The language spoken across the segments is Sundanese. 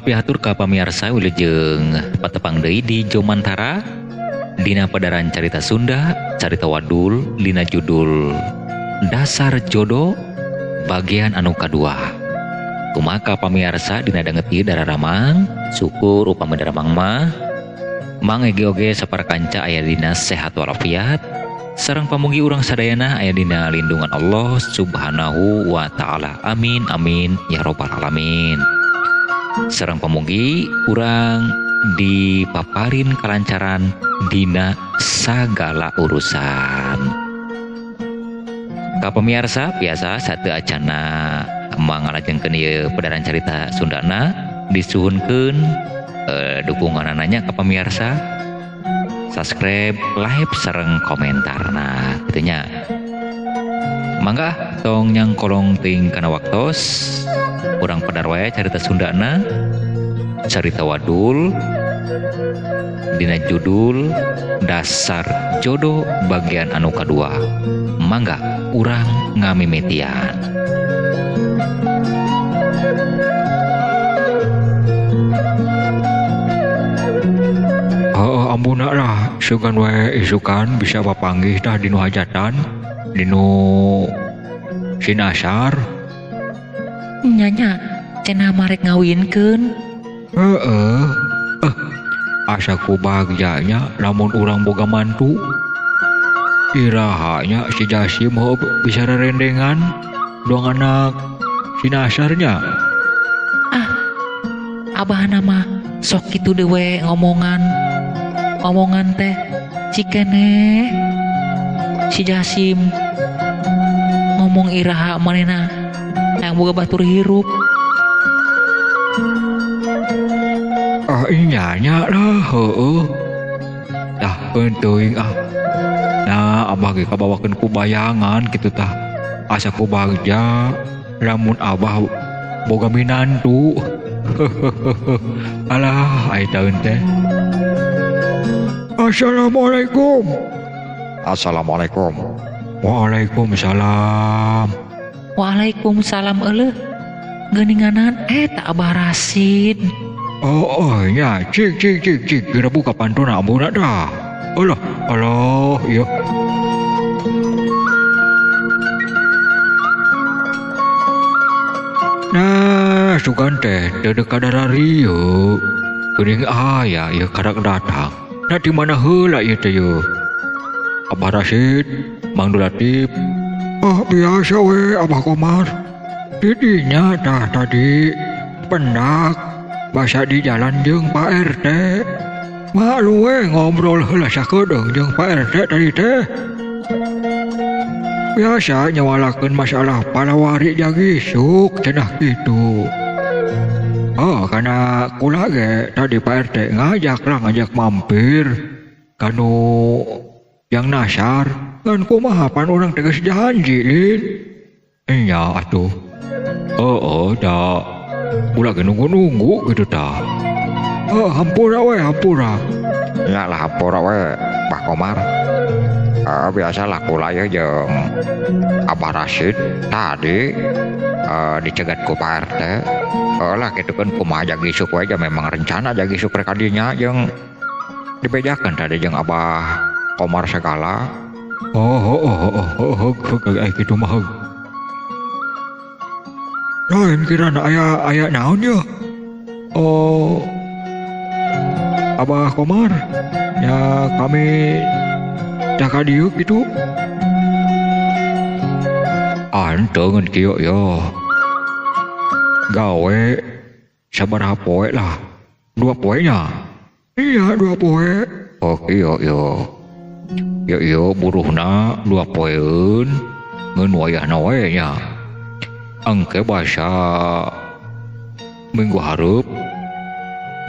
pihatur ka pamirsa wilujeng patepang deui di Jomantara dina padaran carita Sunda, carita Wadul dina judul Dasar Jodoh bagian anu kadua. Kumaka pamirsa dina danget ieu dararamang, syukur upami daramang mah mang ege-oge saparakanca aya dina sehat walafiat sareng pamugi urang sadayana aya dina lindungan Allah Subhanahu wa taala. Amin amin ya rabbal alamin. Sareng pamugi urang dipaparin kalancaran dina sagala urusan. Ka pamirsa biasa sateu acana mangalajengkeun ieu padaran carita Sundana disuhunkeun dukunganana ka pamirsa, subscribe, like, sareng komentarna kitu nya. Mangga tong nyang kolong ting kana waktos urang padar wae carita Sundana, carita Wadul dina judul Dasar Jodoh bagian anu kadua. Mangga urang ngamimitian. Ampuna lah, sugan wae isukan bisa papanggih tah dinu hajatan, dinu sinasar. Nyanya, cenah marek ngawinkeun. Asa ku bahagianya lamun urang boga mantu. Irahanya si Jasim bisa rerendengan dong anak sinasarnya. Abah nama sok kitu dewe ngomongan teh cikene si Jasim ngomong iraha manena yang boga batur hirup. Inyanya lah dah penting nah abah ge kabawakeun ku bayangan kitu tah asa ku bagja lamun abah boga minantu. Alah ai taun teh. Assalamualaikum. Assalamualaikum. Waalaikumsalam. Waalaikumsalam euleuh. Geuninganan tak Abah Rasid. Nya cik kira buka pantuna ampuna dah. Allah iya. Nah sugan teh dedek kadarari yuk geuning aya ya kadak datang. Nah di mana heula ieu teh yeuh? Abah Rasid, Mang Dulatif. Biasa we Abah Komar. Didinya tah tadi pendak basa di jalan jeung Pak RT. Malu we ngobrol heula sakedeung jeung Pak RT tadi teh. Biasa nyawalakeun masalah palawari jagisuk cenah kitu. Karena kula ge tadi Pak RT ngajak mampir kanu yang nasar kan kumaha pan urang tegas janji lin. Nya atuh. Da ulah ge nunggu gitu tah. Hampura. Nya lah hampura we Pak Komar. Biasalah kula ya jeung Abah Rasid tadi dicegat ku Pak RT. Lah kitu kan kumaha jagisuk we memang rencana jagisuk rek kadinya jeung dibejakeun tadi jeung Abah Komar segala. Kitu mah. Lain kirana aya naon ya? Abah Komar ya kami jaga dieu gitu. Anteun kieu yo. Gawe sabaraha poe lah? 2 poe nya. Iya 2 poe. Kieu yo. Yo buruhna 2 poeun ngeun wayahna we nya. Engke basa minggu hareup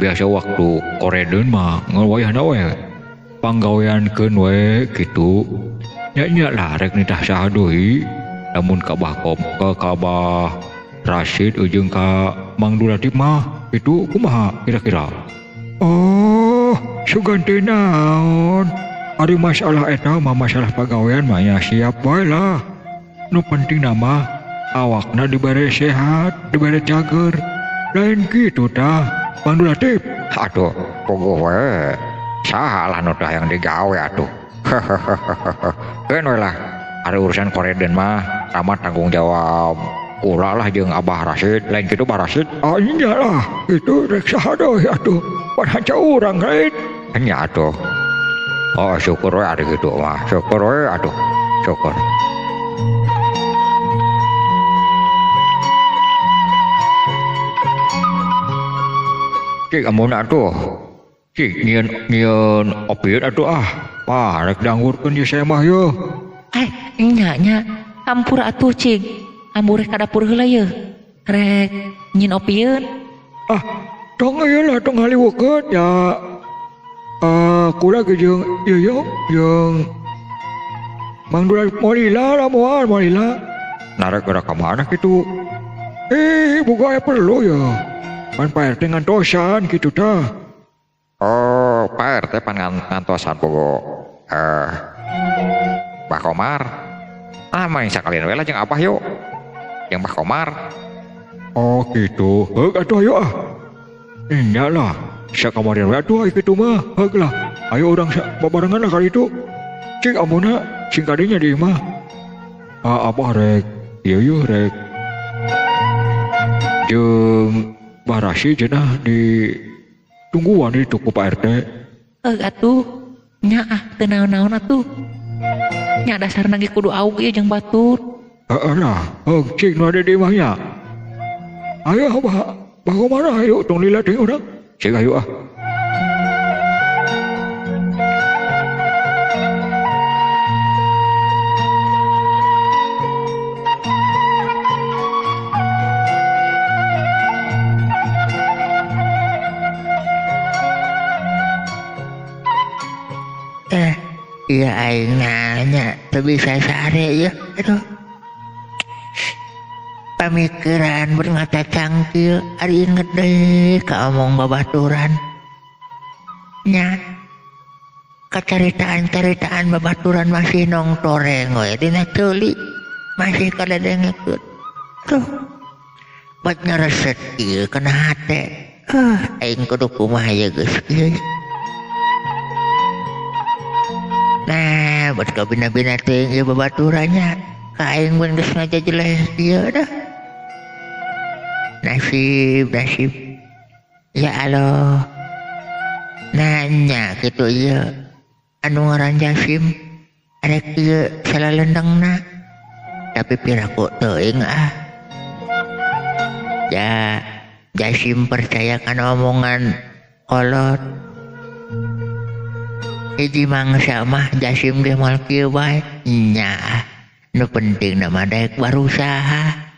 biasa waktu koredeun mah ngeun wayahna we. Panggaweankeun we kitu. Nya lah rek nitah saha deui lamun ka Abah Rasid jeung ka Mang Dulatif mah itu kumaha kira-kira? Sugan teh naon? Ari masalah eta mah masalah pagawean mah ya siap wae lah. Nu penting nama awakna dibere sehat, dibere cager. Lain kitu tah. Mang Dulatip. Aduh, pogo we. Salah nu tah yang digawe atuh. Keun we lah. Ada urusan koreden mah, sama tanggung jawab. Ulah lah jeung Abah Rasid, lain kitu Abah Rasid. Ah nya lah, itu rek saha deui atuh. Panhanca urang lain. Nya atuh. Oh, syukur we ari kitu mah. Syukur we atuh. Syukur. Cik amun atuh. Cik nyieun opiun atuh ah. Pah rek danggurkeun ieu saya mah yeuh. Nya hampur atuh cing. Ambureh ka dapur heula yeuh. Rek nyin opieun. Ah, tong ieu lah tong haliweukeun nya. Kuda ke jeung ieu jeung Mang Dulat Molila lah moal Molila. Narek gerak ka mana kitu? Boga aya perlu ya. Pan Pak RT ngantosan kitu tah. Oh, Pak RT pan ngantosan pogo. Pak Komar. Main sakalian we lah jeung Abah yuk. Yang Pak Komar. Oh gitu. Heuk atuh ayo ah. Nya lah. Sakamarian we atuh kitu mah. Heuk lah. Ayo urang babarengan lah kali itu. Cik amuna sing kadinya di imah. Abah rek. Ieu rek. Jeung Barasi cenah di tungguan di tuku Pak RT. Atuh. Nya teu naon-naon atuh. Nya dasarna ge kudu aug ieu jeung batur. Lah, cik nu ada di imahnya. Ayo Abah Komar ayo tong lila teh urang. Cik ayo ah. Iya aing nanya teu bisa sare ya. Aduh. Pamikiran bermata cangkil ari inget deui ka omong babaturan. Nya kacaritaan-caritaan babaturan masih nongtoreng we dina ceuli masih kadadengkeun. Tuh. Bat nyareset ieu kana hate. Aing kudu kumaha ya geus ieu. Nah, buat kau bina-bina ting ieu babaturannya. Ka aing mun geus ngajejeles ieu dah. Nasib. Ya Allah. Nanya kitu ieu. Anu ngaran Jasim. Arek ieu salalendengna. Tapi piraku teuing ah. Ya, Jasim percaya kan omongan kolot. Hiji mangsa mah Jasim ge moal kieu bae. Nya, nu penting nama daek berusaha.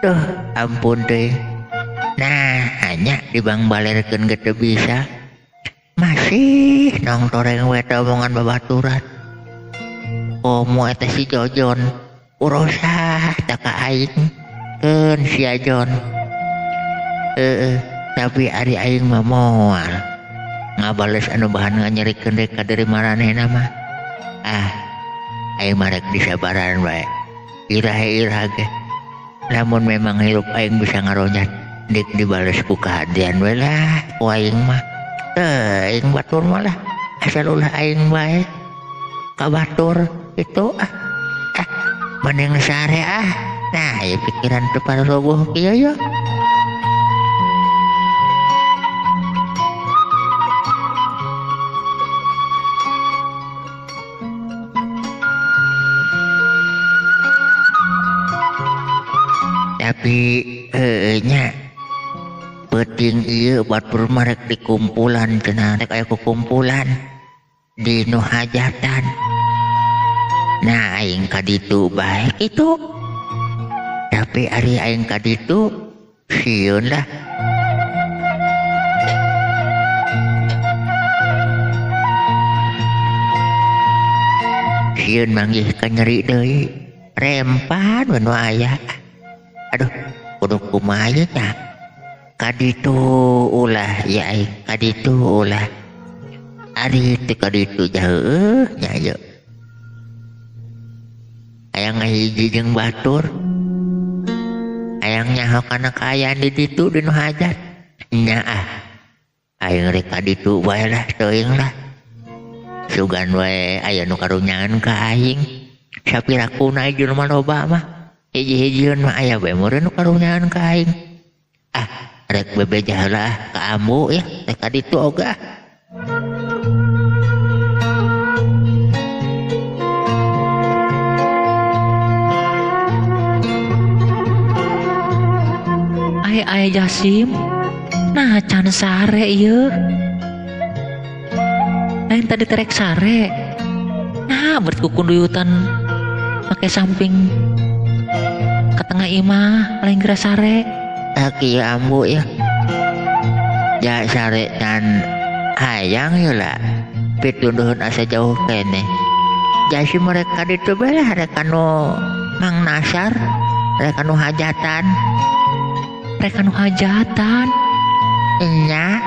Duh, ampun deh. Nah, hanya dibang balerkeun ge teu bisa. Masih nongtoreng we teh omongan babaturan. Komo eta si Jojon urusah tak ka aing. Keun si Ajon. Tapi ari aing mah moal ngabales anu bahan nganyerikeun dek ka dari maranehna mah. Aing mah rek disabaran bae. Irah ge. Namun memang hirup aing bisa ngaronyat dik dibales ku kahadian we lah ku aing mah. Aing batur mah lah asal ulah aing bae ka batur itu mending sare ah. Nah, ya pikiran teu paroboh kieu ya. Tapi nya penting ieu batur marek dikumpulan cenah rek aya kumpulan di nu hajatan. Nah aing ka ditu bae kitu. Tapi ari aing ka ditu sieun lah. Sieun manggih ka nyeri deui. Rempan mun aya. Aduh, kudu kumaha ieu nya. Kaditu ulah ya aing, kaditu ulah. Ari teu kaditu jauh nya yeuh. Aya ngahiji jeung batur. Aya hayang nyaho kana kaayaan di ditu di nu hajat. Nya aing rek ka ditu bae lah teuing lah. Sugan wae aya nu karunyangan ka aing. Sapirakuna jelema loba mah. Hiji-hijieun mah aya bae meureun nu karunyangan ka aing. Rek bebejah lah ka ambu ya teh ka ditu oga. Aya Jasim, nah can sare ieu. Lain tadi terek sare. Nah berkukun duyutan make samping ke tengah imah lain geura sare. Kieu ambu ya. Ja sare can hayang ya lah. Pitunduhun asa jauh kene. Jasi mereka ditu bae lah rek anu Mang Nasar, rek anu hajatan. Rek anu hajatan. Nya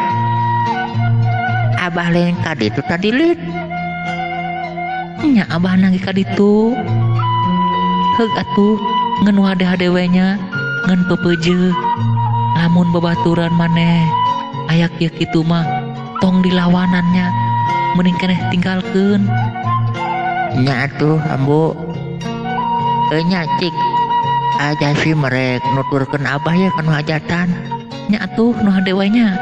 abah lain ka ditu tadi lid. Nya abah nangge ka ditu. Heug atuh ngeun hade-hade we nya, ngeun peupeujeuh. Lamun babaturan maneh aya kieu kitu mah tong dilawanannya. Mending keneh tinggalkeun. Nya atuh ambu. Nya cik aja sih merek nuturkeun abah ya kanu hajatan. Nya atuh nu hade we nya.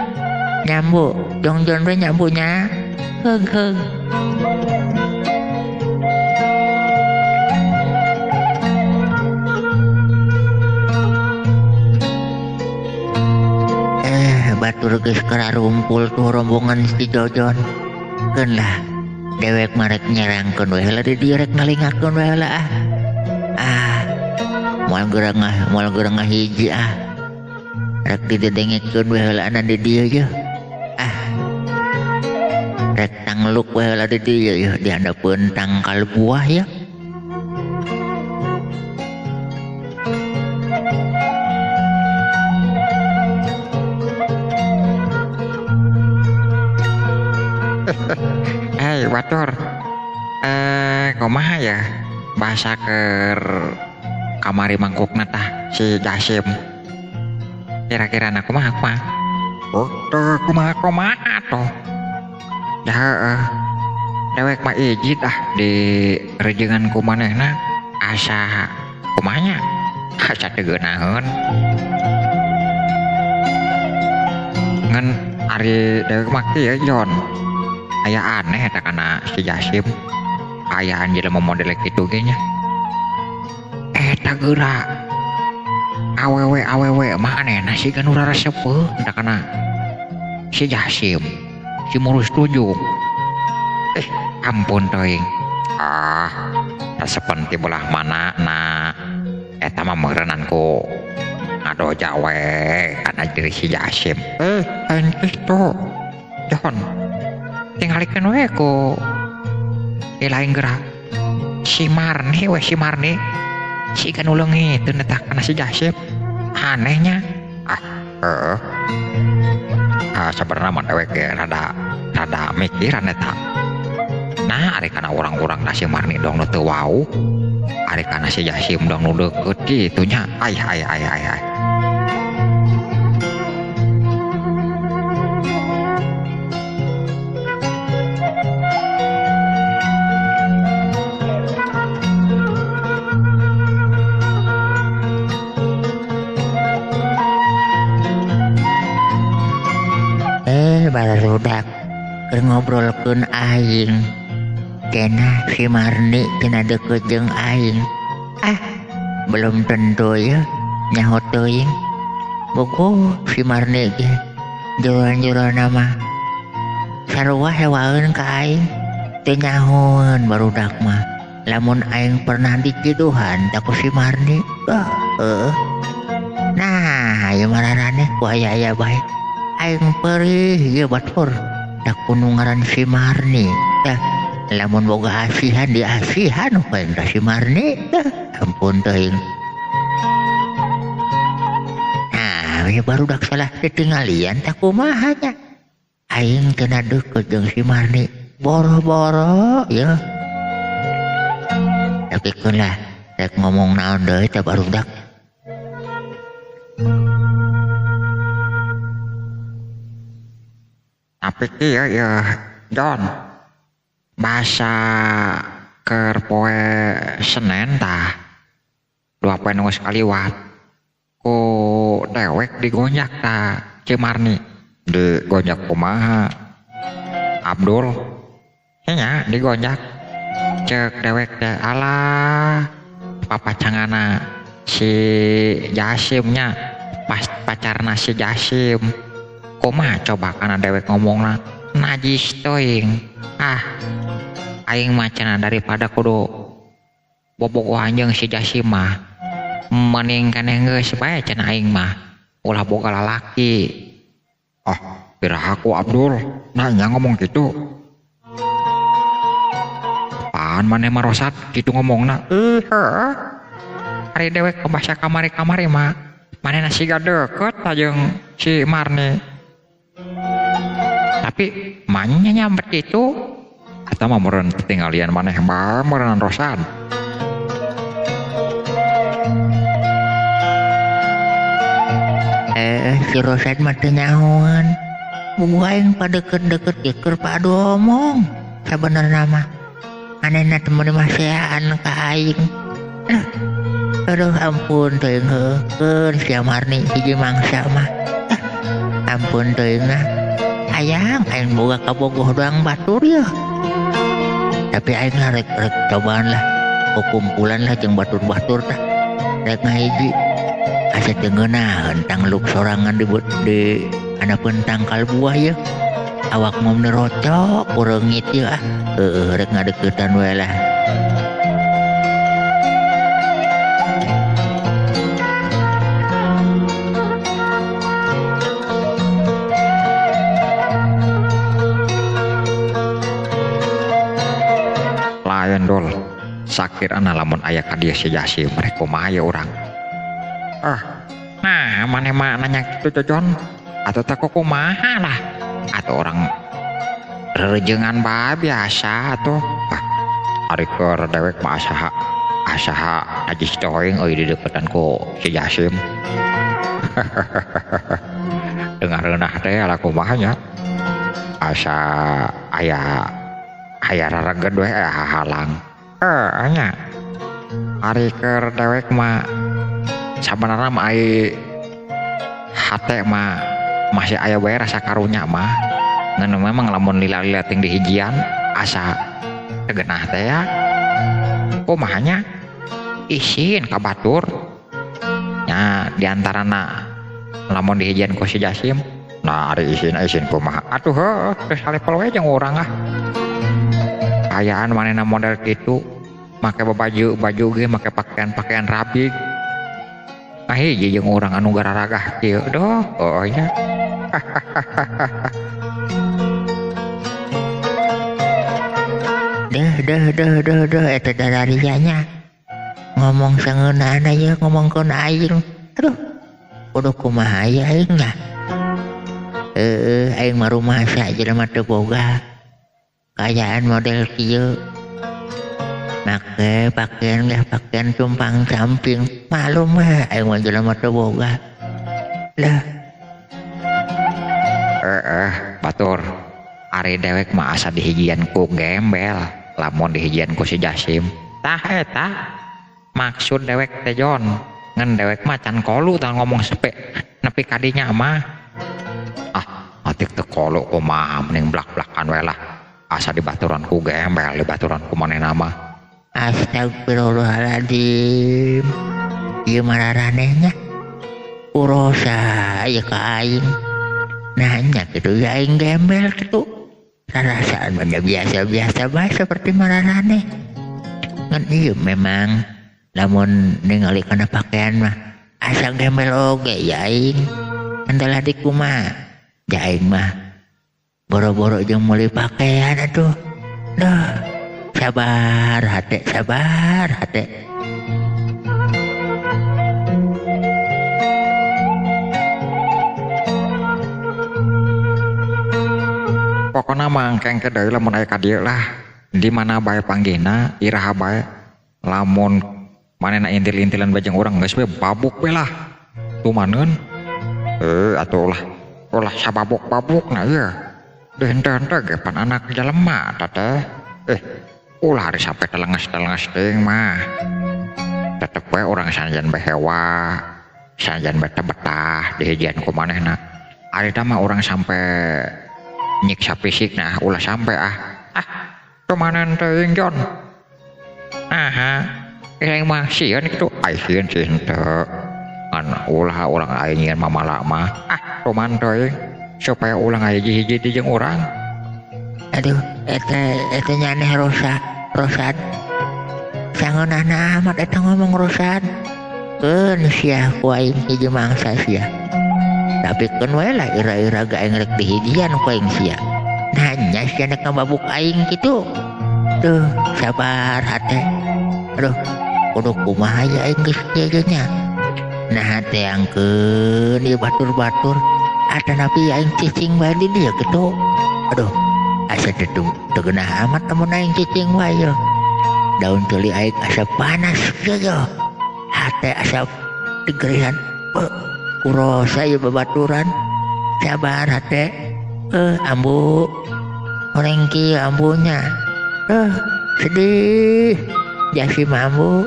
Nyambu, jongjon we nyambu nya. Heug. Batur geus kararumpul tuh rombongan si Jojon. Keun lah dewek marek nyerangkeun we heula di dieu rek ngalingakeun we heula moal geura ngahiji rek didedengkeun we heula na di dieu ye. Rek tangluk we heula di dieu ye dihandapeun tangkal buah ya. Hei Batur, kumaha ya bahasa ker kamari mangkukna tah si Jasim. Kira-kira na kumaha? Tuh kumaha tuh. Ya dewek mah ijit di rejengan ku manehna asa kumanya asa teu geunaheun. Ngan ari dewek mah kieu Jon. Aya aneh eta kana si Jasim. Ayaan jelema model kitu ge nya. Eta geura awewe mah anehna siga nu raresepeuh eta kana si Jasim. Si mulus tunjuk. Ampun teuing. Resepen ti belah mana na eta mah meureunan ku ngadoja we kana diri si Jasim. Ente to. Jon. Tingalikeun we ku lain geura si Marni si kan ulengi teu netak kana si Jasim anehnya. Sabarna mah dewek ge rada mikiran eta. Nah ari kana urang-urang na si Marni dong nu teu wau, ari kana si Jasim dong nu deukeut kitu nya. Ai. Barudak keur ngobrolkeun aing kena si Marni tina deukeut jeung aing. Belum tentu ya nyaho teuing. Bogo si Marni ge juran-jurana mah sarua hewaeun ka aing teu nyahoeun barudak mah. Lamun aing pernah diciduhan ta ku si Marni. Nah ieu mararane ku aya bae. Aing perih ya Batur dak kudu ngaran si Marni. Lamun boga asihan diasihan we ka si Marni. Ampun teuing. Nah, ya barudak salah ditinggalian tak kumaha nya. Aing kena deukeut jeung si Marni. Boro-boro ya. Tapi keun lah rek ngomong naon deui teh barudak. Tapi kieu ya John bahasa keur poe Senen tah dua poe nu geus kaliwat ku dewek digonjak tah Cimarni digonjak kumaha Abdul nya digonjak cek dewek teh alah papacangana si Jasimnya pas pacarna si Jasim kumaha coba kana dewek ngomongna najis teuing aing mah cenah daripada kudu bobogoh anjeung si Jasim mah mending keneh geus bae cenah aing mah ulah boga lalaki. Piraha ku Abdul nanya ngomong gitu. Apaan maneh mah Rosad gitu ngomongna? Ari dewek pembasa kamari-kamari mah manehna siga deket jeung si Marni. Tapi manya nyambet itu Eta mah meureun tinggalian maneh bae meureun Rosad. Si Rosad mah teu nyahoan. Bubuh aing padeukeut-deukeut ge keur padu omong. Sabenerna mah manehna teu meuni maseaan ka aing. Aduh ampun teuing heukeun si Marni hiji mangsa mah. Ampun teuing nah. Hayang aing boga kabogoh doang batur ya. Tapi aing lah rek cobaan lah kumpulan lah jeung batur-batur tah. Rek ngahiji asa teu ngeunaheun tangluk sorangan di anapeun tangkal buah ya. Awak mah nerocok ureungit ya. Rek ngadeuketan we lah. lain dol sakirana lamun aya ka dieu si Jasim rek kumaha ya urang. Nah maneh mah nanya kitu John atuh teh kumaha lah atuh orang rerenjengan bae biasa atuh. Ari keur dewek mah asaha najis teuing euy di deketan ku si Jasim. Dengareunah teh ala kumaha nya asa aya rareged we hahalang. Nya ari keur dewek mah sabenerna mah ai hate mah masih aya bae rasa karunya mah. Ngan memang lamun lila-lila ting di hijian asa tegenah teh ya. Kumaha nya isin ka batur. Nya diantarana lamun di hijian ku si Jasim. Nah ari isin kumaha. Atuh heuh geus salepel we jeung urang Kayaan manehna model kitu make baju ge make pakaian rapi. Hiji jeung urang anu gararagah kieu doh. Nya. Deh eta dararianya. Ngomong sangeunana ya ngomongkeun aing. Aduh. Kudu kumaha ya aing nya. Aing mah rumasa jelema teu boga. Kayaan model kieu. Make pakaian cumpang camping. Malum we aing mah jelema teu boga. Lah. Batur. Ari dewek mah asa dihijian ku gembel. Lamun dihijian ku si Jasim. Tah eta maksud dewek teh John. Ngan dewek mah can kolu tah ngomong sepe nepi ka dinya mah. Atik teu kolu kumaha mending blak-blakan we lah. Asa dibaturan ku gembel dibaturan ku manehna mah. Astagfirullahaladzim. Ieu mararanehnya urosa ya ka aing. Nanya kitu ya aing gembel kitu. Rasaan mah biasa-biasa bae seperti mararaneh. Ngan ieu memang lamun ningali kana pakaian mah asa gembel oge ya aing. Andalah di kumaha. Ja aing mah boro-boro jeung meuli pakaian atuh. Duh. Sabar hate. Pokona mangkeng ke deui lamun aya ka dieu lah. Di mana bae panggihna, iraha bae. Lamun manehna intil-intilan bae jeung urang geus we babuk we lah. Tumaneun. Atuh ulah sababuk-babukna ieu. Dente-dente gepan anak jelema teh. Ulah hari sampai telenges ting mah. Tetep we orang sanjan behewa, sanjan betah-betah dihijian ku manehna. Ari mah orang sampai nyiksa fisik nah ulah sampai kemanan teuing Jon. Yang mah sieun itu sieun sih henteu. Kan ulah urang aya nyieun mamala mah. Kumaha teuing supaya ulah aya hiji-hiji di jeung urang. Aduh, eta nyaneh Rosad. Sangeunana amat eta ngomong Rosad. Keun sia ku aing hiji mangsa sia. Tapi keun we lah ira-ira gaeng rek dihijian ku aing sia. Nanya sia nek ngababuk aing kitu. Tuh, sabar hate. Aduh, kudu kumaha ya aing geus kieu nya. Nah hate angkeun ieu batur-batur. Atanapi aing cicing bae di dieu kitu. Aduh, asa teu geunah amat lamun aing cicing wae yo. Daun teli aing asa panas yo. Hate asa degerihan. Kurosa ieu babaturan. Sabar hate. Ambu. Oreng kieu ambunya. Sedih. Jasim ambu.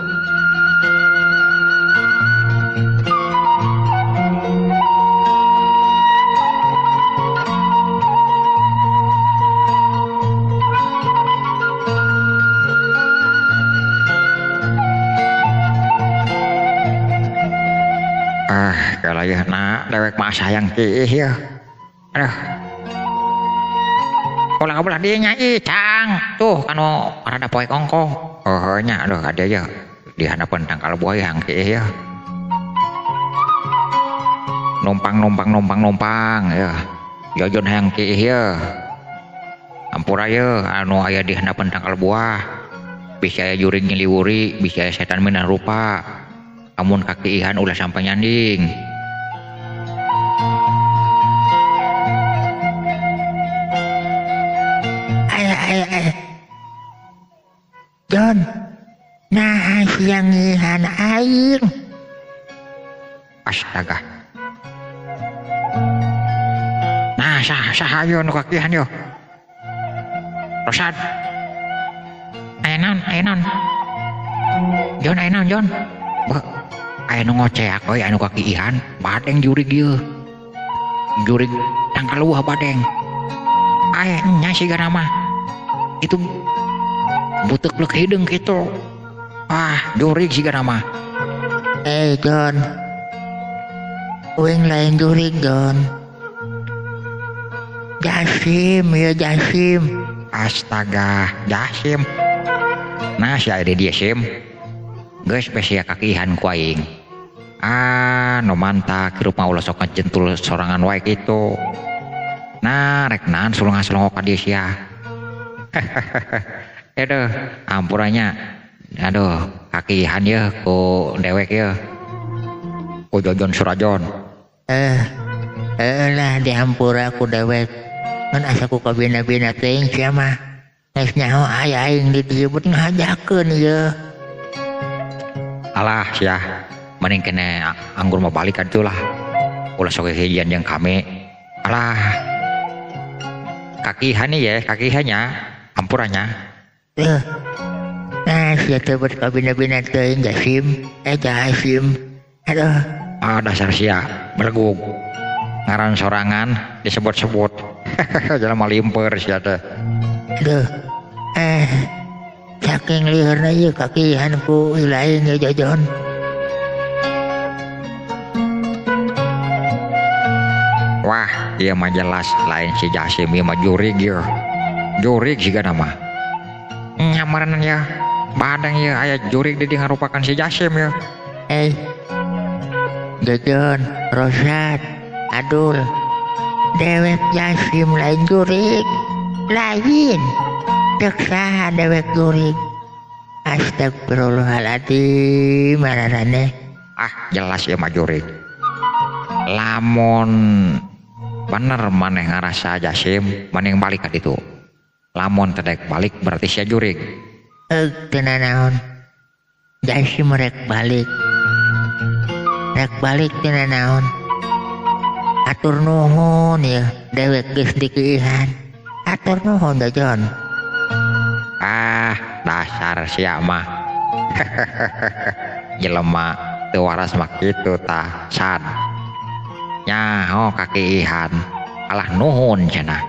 Kalayahna dewek mah sayang kieu ya. Aduh. Ulah belah dieu nya Cang. Tuh anu rada poe kongko. Nya aduh ada ya di hadapan tangkal boyang kieu ya. Numpang ya. Jojon hayang kieu ya. Ampura ye anu aya di hadapan tangkal buah. Bisa aya jurig nyiliwuri, bisa aya setan minan rupa. Amun kakiihan ulah sampai nyanding. Ayah. Jon, nah siang ngihan aing. Astaga. Nah, sah ayo nu kakihan yo. Rosad. Ayenan. Jon. Aya nu ngoceak we anu kakiihan, badeng jurig ieu. Jurig tangkal luah badeng. Aya nya sigana mah. Itu butek leuk hideung kitu. Jurig sigana mah. Jon. Uing lain jurig Jon. Jasim. Astaga, Jasim. Nah, si aya dia Sim. Geus spesial kakihan ku aing. Nu mantak hirup mah ulah sok ngejentul sorangan wae kitu. Nah, rek naon sulung-sulung ka dieu sia. Aduh, ampurannya. Aduh, kakihan ye ku dewek ye. Ku Jojon Surajon. Lah diampura ku dewek. Ngan asa ku kabina-bina teuing sia mah. Geus nyaho aya aing di dieu bet ngahajakeun ye. Alah sia, mending kene anggur mah balik atuh lah. Ulah sok hijian jeung kami. Alah. Kakihannya, ampurannya. Nah, sia teu bet kabina-bina teuing Jasim. Jasim. Aduh. Dasar sia, bergug. Ngaran sorangan disebut-sebut. Jelema limper sia teh. Aduh. Saking liurna ieu kakihan ku ilaing ya Jojon. Wah, ieu mah jelas lain si Jasim ieu mah jurig ieu. Jurig sigana mah. Nyamaran ya. Badang ieu aya jurig di ngarupakan si Jasim ieu. Jojon, Rosad, Adul. Dewek Jasim lain jurig. Lain. Dek saha dewek jurig. Astagfirullahaladzim mararane. Jelas ieu mah jurig. Lamun bener maneh ngarasa Jasim, maneh balik ka ditu. Lamun tedek balik berarti sia jurig. Teu naon. Jasim rek balik. Rek balik teu naon. Atur nuhun ya dewek geus dikieuhan. Atur nuhun Jajon. Dasar sia mah. Jelema teu waras mah kitu tah sad. Nyaho kakiihan alah nuhun cenah.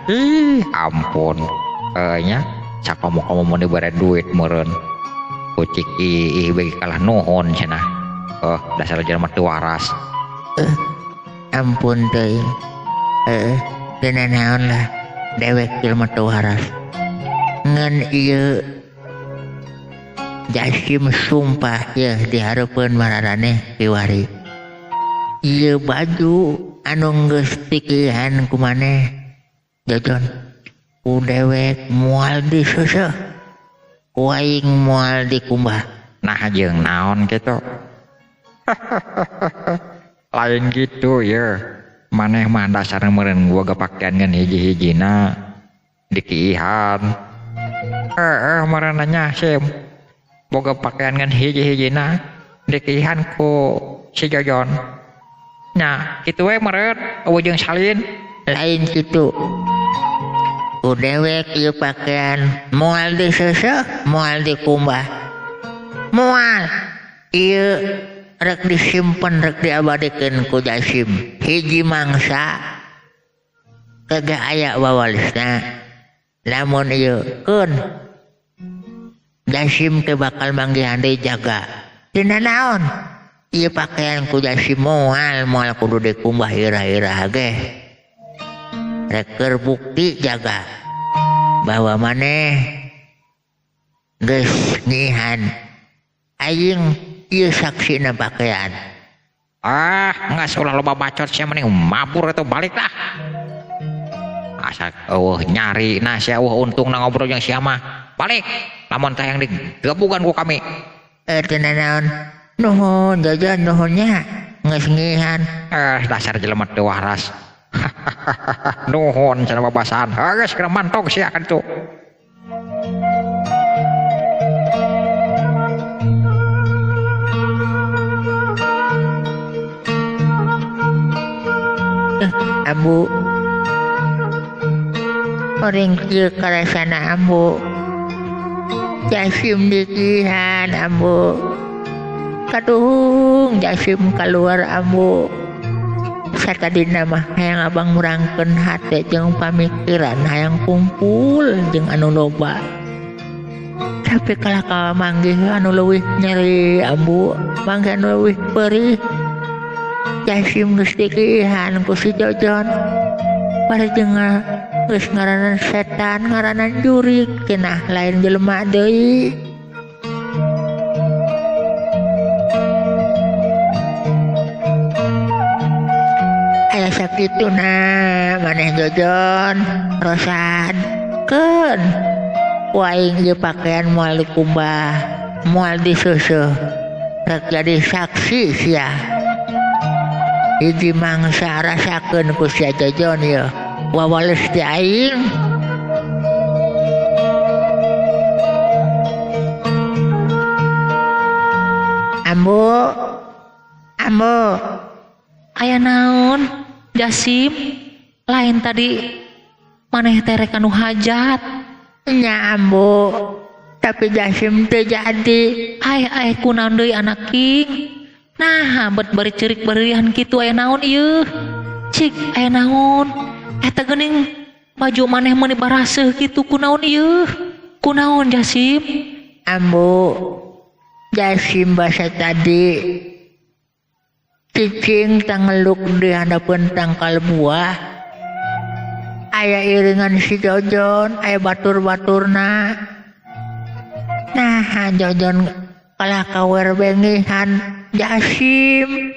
Ampun. Nya sakomo-komo mun dibere duit meureun. Kucik bagi kalah nuhun cenah. Dasar jelema teu waras. Ampun teuing. Dina naon lah dewek jelema teu waras. Ngan ieu Jasim sumpah ya di hareupeun mararane kiwari. Ieu baju anu geus pikihan ku maneh Jajon ku dewek moal diseuseuh ku aing moal dikumbah. Nah jeung naon kitu. Lain gitu ya. Maneh mah dasarna meureun gua gapakean ngan hiji-hijina dikiihan. Meureun nya Sim. Boga pakaian ngan hiji-hijina dikiihan ku si Jojon. Nya kitu we meureun eueuh jeung salin. Lain kitu. Ku dewek ieu pakaian moal diseuseuh moal dikumbah. Moal ieu rek disimpen rek diabadikeun ku Jasim. Hiji mangsa kagak aya wawalisna. Lamun ieu keun Jasim teh bakal manggihan deui jaga. Dina naon? Ieu pakaian ku Jasim moal kudu dikumbah irah-irah ge. Rek keur bukti jaga bahwa maneh geus nyihan aing ieu saksina pakaian. Ngas ulah loba bacot sia mending mabur atau balik lah. Asa nyari na sia untung na ngobrol jeung sia mah. Balik. Lamun teh yang digabungan ku kami. Tina naon? Nuhun Jajon nuhunnya geus ngihan. Dasar jelema teu waras. Nuhun cenah babasan. Geus kena mantog sia kan tu. Ambu. Orang kieu karasana ambu. Jasim dikihan ambu. Kaduhung Jasim keluar ambu. Satadina mah hayang abang murangkeun hate jeung pamikiran hayang kumpul jeung anu loba. Tapi kalaka manggih anu leuwih nyeri ambu, manggih anu leuwih perih. Jasim geus dikihan ku si Jojon. Pare jeung geus ngaranan setan, ngaranan jurig, cenah lain jelema deui. Aya sakituna maneh Jojon, Rosan, keun ku aing ieu pakaian moal dikumbah, moal diseuseuh. Rek jadi saksi sia. Hiji mangsa rasakeun ku sia Jojon ieu. Wawales di aing. Ambo. Aya naon? Jasim? Lain tadi maneh teh rek anu hajat. Nya ambo. Tapi Jasim teh jadi. Ai kunaon deui anak king? Nah, bet bari ceurik barihan kitu aya naon ieu? Cik aya naon? Eta geuning baju maneh meuni baraseuh kitu kunaon ieu? Kunaon Jasim? Ambo. Jasim basa tadi cicing tangeluk di handapeun tangkal buah. Aya iringan si Jojon, aya batur-baturna. Nah, Jojon kalah kawer bengihan Jasim.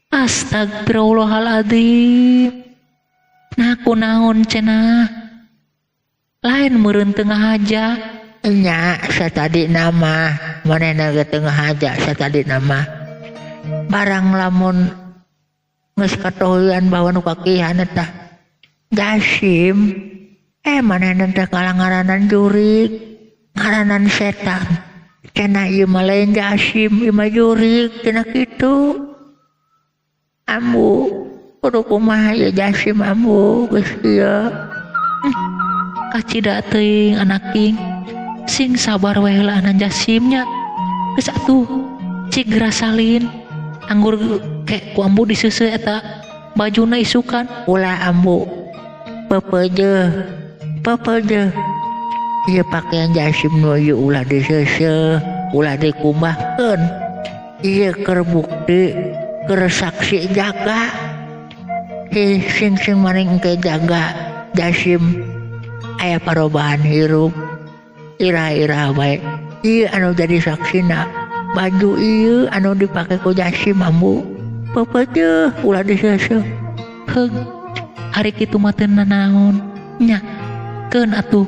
Astagfirullahaladzim. Nah kunaon cenah? Lain meureun tengah aja. Nya satadi nama manehna ge tengah aja satadi nama. Barang lamun geus katoheuan bahwa nu kakihan eta Jasim. Manehna teh ngaranan jurig, ngaranan setan. Cenah ieu mah lain Jasim, ieu mah jurig cenah kitu. Ambu kudu kumaha ya Jasim ambu geus ieu. kacida teuing anak king sing sabar wae lah anan Jasimnya geus atuh cik gerasalin anggur kek ku ambu diseuseu eta bajuna isukan ulah ambu pepeje ieu pakaian Jasim nu ieu ulah diseuseu ulah dikumbahkeun ieu keur bukti keur saksi jaga sing maning engke jaga Jasim aya parobahan hirup ira-ira bae ieu anu jadi saksina baju ieu anu dipake ku Jasim ambu pepeje ulah diseuseu heug hari kitu mah teu nanaon nya keun atuh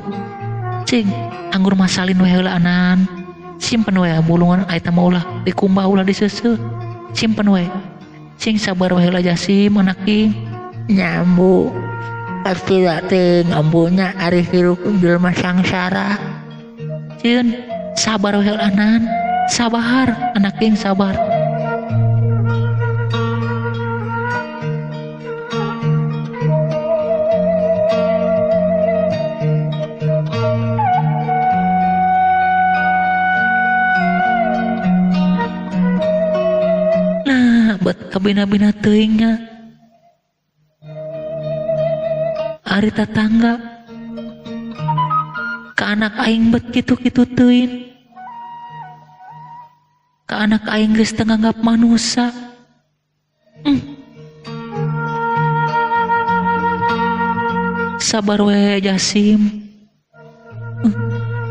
cing anggur masalin we heula anan simpen we bulungan eta mah ulah dikumbah ulah diseuseu simpen we cing sabar we heula Jasim anak king nya ambu pasti teuing ambunya ari hirup jelema sangsara ceun sabar we heula anan sabar anak king sabar bet kabina-bina teuingnya ari tetangga ka anak aing bet kitu-kitu teuing ka anak aing geus teu nganggap manusia sabar we Jasim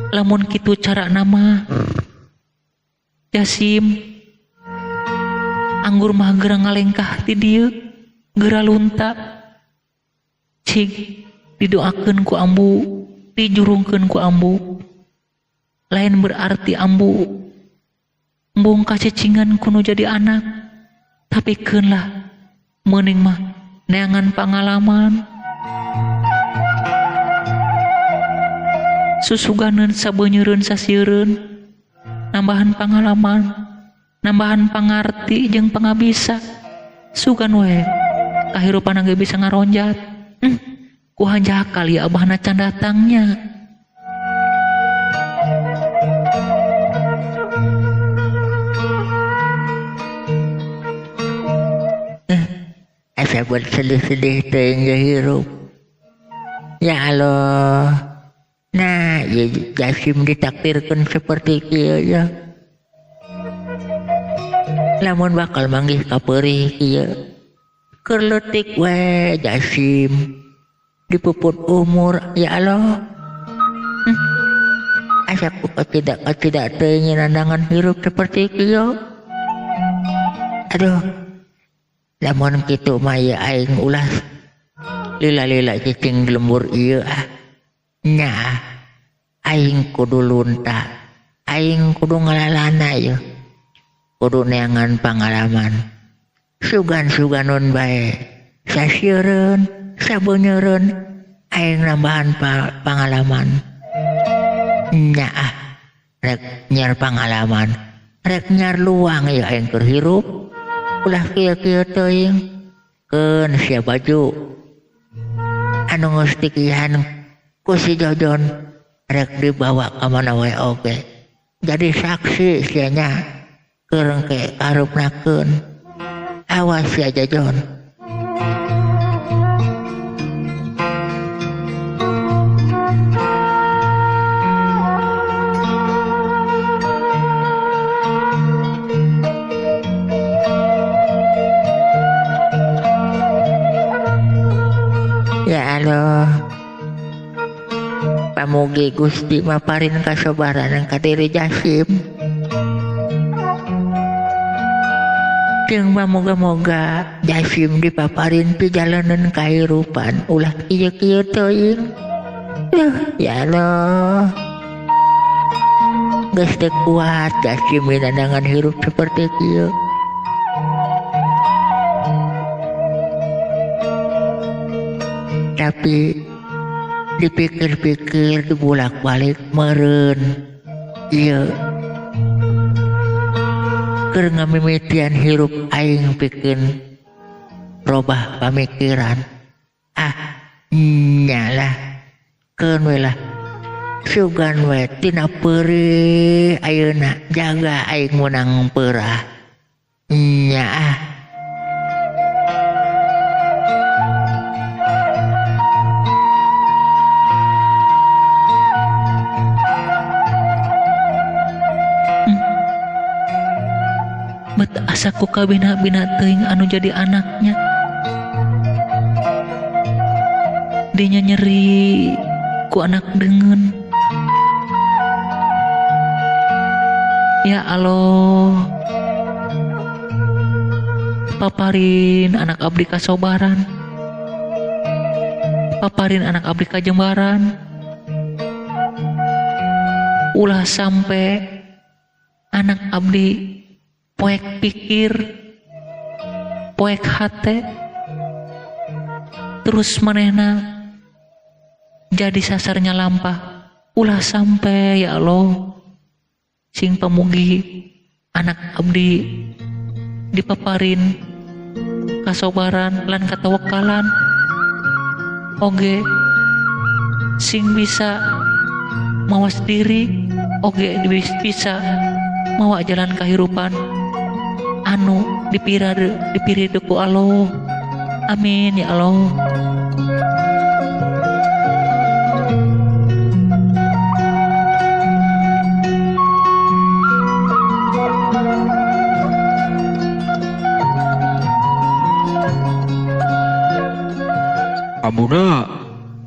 lamun kitu cara nama Jasim anggur mah geura ngalengkah ti dieu geura lunta cik didoakeun ku ambu dijurungkeun ku ambu lain berarti ambu embung kacecingan kuno jadi anak tapi keunlah meuning mah neangan pangalaman susuganeun sabeuneureun sasieun nambahan pangalaman nambahan pangarti jeung pangabisa sugan we kahirupan geus bisa ngaronjat ku hanjak kali abahna can datangnya asa buat sedih-sedih teuing hirup ya Allah nah ya Jasim ditakdirkeun seperti kieu ya lamun bakal manggih ka peurih kieu keur leutik we Jasim dipuput umur ya Allah asa ku tidak teuing nandangan hirup seperti kieu aduh lamun kitu mah ya aing ulah lila-lila cicing lembur ieu nya aing kudu lunta aing kudu ngalalana ya kudu neangan pangalaman sugan-suganon bae sasieun sabeuneureun aing nambahan pangalaman nya rek nyar pangalaman rek nyar luang ya aing keur hirup ulah kieu-kieu teuing keun sia baju anu geus dikihan ku si Jojon rek dibawa ka mana wae oge jadi saksi sia nya keur engke karupnakeun awas ya Jojon ya Allah pamugi Gusti maparin kasabaran ka diri Jasim jeung moga-moga Jasim dipaparin pijalanan kahirupan ulah kieu-kieu teuing ya Allah geus teu kuat Jasim nandangan hirup seperti kieu tapi dipikir-pikir dibulak-balik meureun ieu keur ngamimitian hirup aing pikeun robah pamikiran nyalah Pikeun we lah. Sugan we tina peurih ayeuna jaga aing menang peurah. Nya ah. Bet asa ku kabina-bina teuing anu jadi anaknya. Dinya nyeri ku anak dengen. Ya Allah, paparin anak abdi kasobaran, paparin anak abdi kajembaran, ulah sampai anak abdi poek pikir, poek hate, terus manehna jadi sasarnya lampah. Ulah sampai ya Allah, sing pamugi anak abdi dipaparin kasobaran lan katawakalan, oge sing bisa mawas diri, oge bisa mawa jalan kahirupan anu dipirade ku Allah. Amin ya Allah.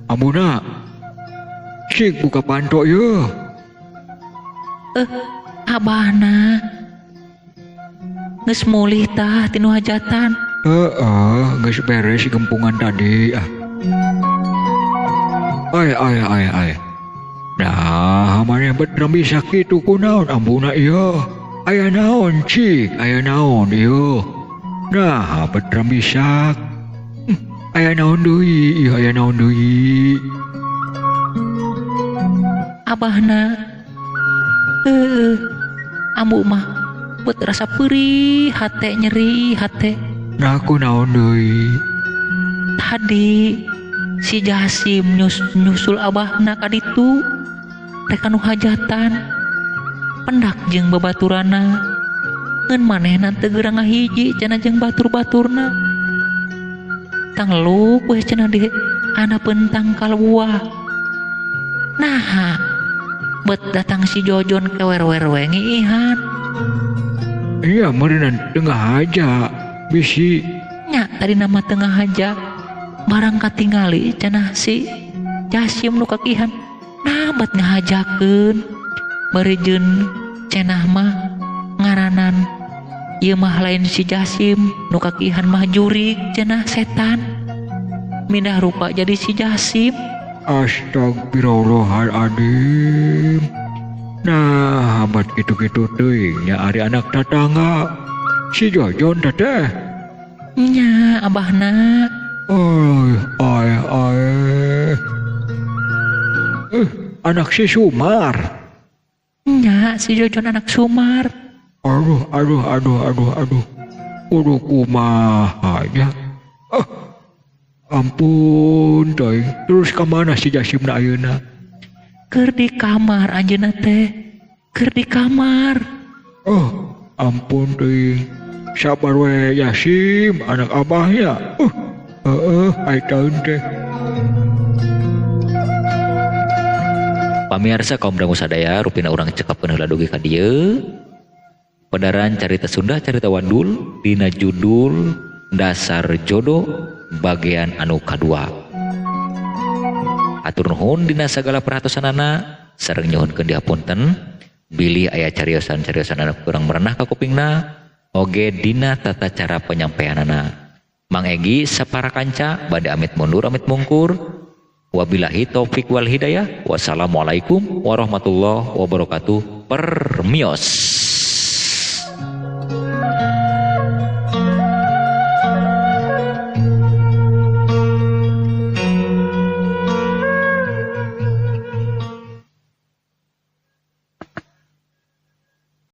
Amuna, cik buka pantok ya. Abahna geus mulih tah tinu hajatan. Geus beres gempungan tadi. Ay. Nah, maneh betrem bisa kitu kunaon ambuna ieu. Aya naon cik, aya naon ieu. Nah, betrem bisa. Aya naon deui, aya naon deui. Abahna ambu mah bet rasa perih hate, nyeri hate. Nah, aku naon deui. Tadi si Jasim nyusul abahna ka ditu rek anu hajatan. Pendak jeung babaturana ngeun manehna teu geurang ngahiji cenah jeung batur-baturna. Tanglup weh cenah di anapeun tangkal buah. Nah, bet datang si Jojon kewer-wer we ngiihan. Iya, meureun tengah aja bisi. Nya tadi nama tengah aja barang katingali cenah si Jasim nu kakihan. Nah, bet ngahajakeun beurejeun cenah mah ngaranan ieu mah lain si Jasim nu kakihan mah jurig cenah setan. Mindah rupa jadi si Jasim. Astagfirullahaladzim. Nah, habat gitu-gitu teuing nya ari anak tetangga si Jojon teh. Nya abahna. Anak si Sumar. Nya si Jojon anak Sumar. Aduh. Kudu kumaha nya. Ampun teuing. Terus ka mana si Jasimna ayeuna? Keur di kamar anjeunna teh. Keur di kamar. Ampun teuing. Sabar we Jasim, anak abahnya. Ai taun teh. Pamirsa kaum dangu sadaya, rupina urang cekapkeun heula dugi ka dieu. Padaran carita Sunda carita Wadul dina judul Dasar Jodoh bagian anu kadua. Atur nuhun dina sagala perhatosanana sareng nyuhunkeun dihapunten bilih aya cariosan-cariosan anu kurang merenah ka kupingna oge dina tata cara penyampaianana. Mang Egi sapara kanca bade amit mundur amit mungkur. Wabillahi taufik wal hidayah. Wassalamualaikum warahmatullahi wabarakatuh. Permios.